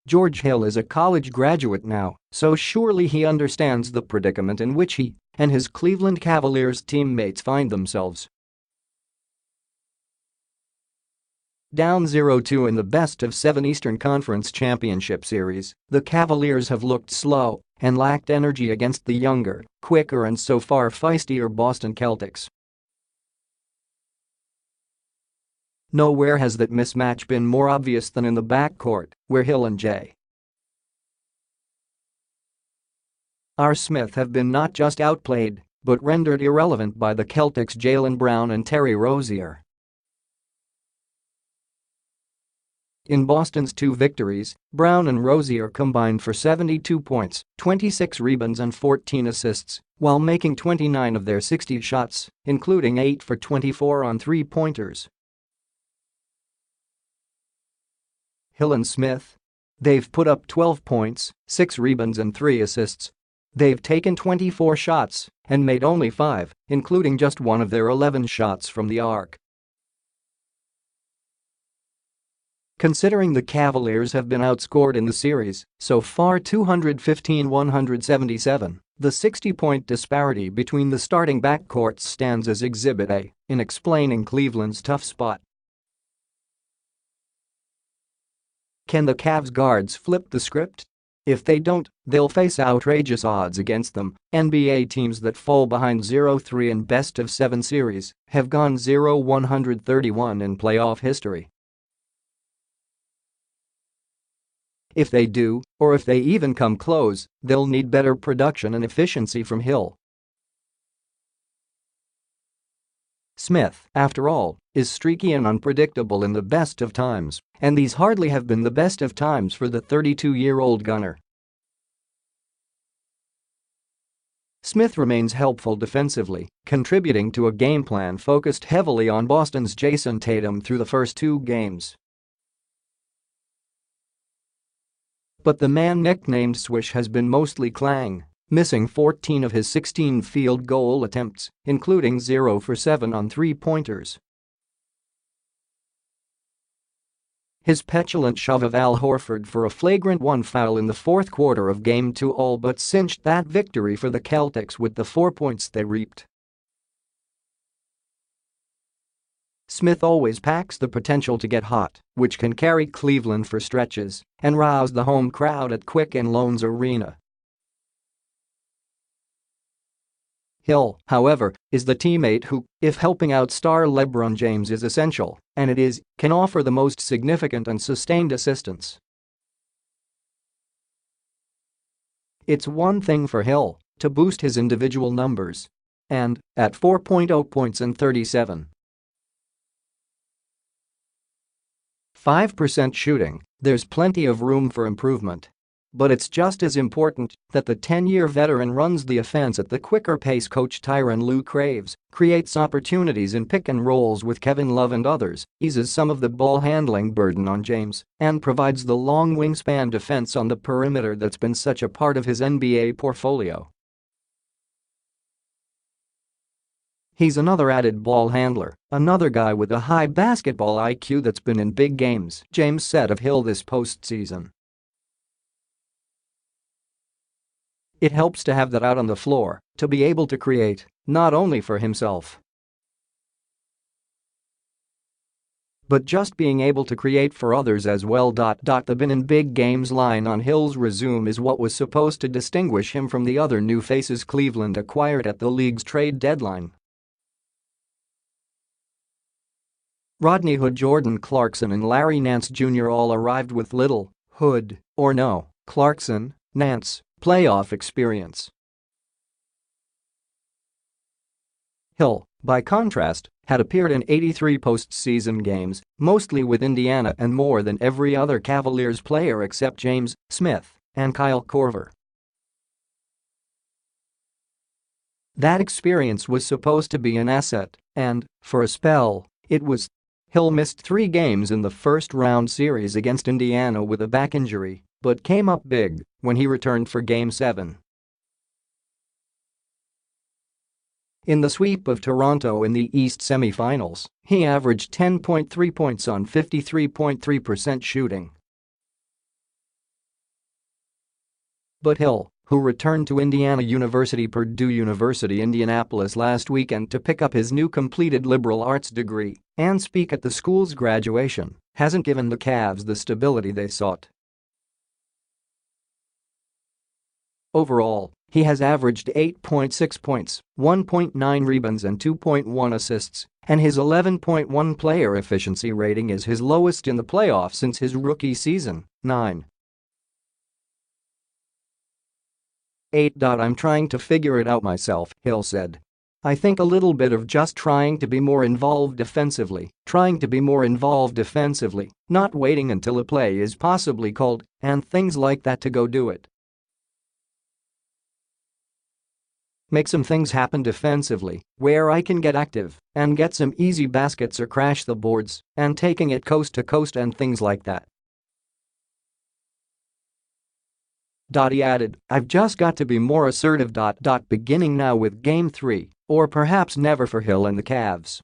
George Hill is a college graduate now, so surely he understands the predicament in which he and his Cleveland Cavaliers teammates find themselves. Down 0-2 in the best-of-7 Eastern Conference Championship Series, the Cavaliers have looked slow and lacked energy against the younger, quicker and so far feistier Boston Celtics. Nowhere has that mismatch been more obvious than in the backcourt, where Hill and J.R. Smith have been not just outplayed, but rendered irrelevant by the Celtics' Jaylen Brown and Terry Rozier. In Boston's 2 victories, Brown and Rozier combined for 72 points, 26 rebounds and 14 assists, while making 29 of their 60 shots, including 8 for 24 on three-pointers. Hill and Smith? They've put up 12 points, 6 rebounds and 3 assists. They've taken 24 shots and made only 5, including just 1 of their 11 shots from the arc. Considering the Cavaliers have been outscored in the series so far 215-177, the 60-point disparity between the starting backcourts stands as Exhibit A in explaining Cleveland's tough spot. Can the Cavs guards flip the script? If they don't, they'll face outrageous odds against them. NBA teams that fall behind 0-3 in best-of-7 series have gone 0-131 in playoff history. If they do, or if they even come close, they'll need better production and efficiency from Hill. Smith, after all, is streaky and unpredictable in the best of times, and these hardly have been the best of times for the 32-year-old gunner. Smith remains helpful defensively, contributing to a game plan focused heavily on Boston's Jason Tatum through the first 2 games. But the man nicknamed Swish has been mostly clang, missing 14 of his 16 field goal attempts, including 0 for 7 on three-pointers. His petulant shove of Al Horford for a flagrant 1 foul in the fourth quarter of Game 2 all but cinched that victory for the Celtics with the 4 points they reaped. Smith always packs the potential to get hot, which can carry Cleveland for stretches and rouse the home crowd at Quicken Loans Arena. Hill, however, is the teammate who, if helping out star LeBron James is essential, and it is, can offer the most significant and sustained assistance. It's one thing for Hill to boost his individual numbers. And, at 4.0 points and 37.5% shooting, there's plenty of room for improvement. But it's just as important that the 10-year veteran runs the offense at the quicker pace Coach Tyronn Lue craves, creates opportunities in pick and rolls with Kevin Love and others, eases some of the ball handling burden on James, and provides the long wingspan defense on the perimeter that's been such a part of his NBA portfolio. He's another added ball handler, another guy with a high basketball IQ that's been in big games, James said of Hill this postseason. It helps to have that out on the floor, to be able to create, not only for himself, but just being able to create for others as well. The been in big games line on Hill's resume is what was supposed to distinguish him from the other new faces Cleveland acquired at the league's trade deadline. Rodney Hood, Jordan Clarkson and Larry Nance Jr. all arrived with little, Hood, or no, Clarkson, Nance, playoff experience. Hill, by contrast, had appeared in 83 postseason games, mostly with Indiana and more than every other Cavaliers player except James, Smith, and Kyle Korver. That experience was supposed to be an asset, and, for a spell, it was. Hill missed 3 games in the first-round series against Indiana with a back injury, but came up big when he returned for Game 7. In the sweep of Toronto in the East semifinals, he averaged 10.3 points on 53.3% shooting. But Hill, who returned to Indiana University Purdue University Indianapolis last weekend to pick up his new completed liberal arts degree and speak at the school's graduation, hasn't given the Cavs the stability they sought. Overall, he has averaged 8.6 points, 1.9 rebounds and 2.1 assists, and his 11.1 player efficiency rating is his lowest in the playoffs since his rookie season, 9. 8. I'm trying to figure it out myself, Hill said. I think a little bit of just trying to be more involved defensively, not waiting until a play is possibly called, and things like that to go do it. Make some things happen defensively, where I can get active and get some easy baskets or crash the boards, and taking it coast to coast and things like that. He added, I've just got to be more assertive. Beginning now with Game 3, or perhaps never for Hill and the Cavs.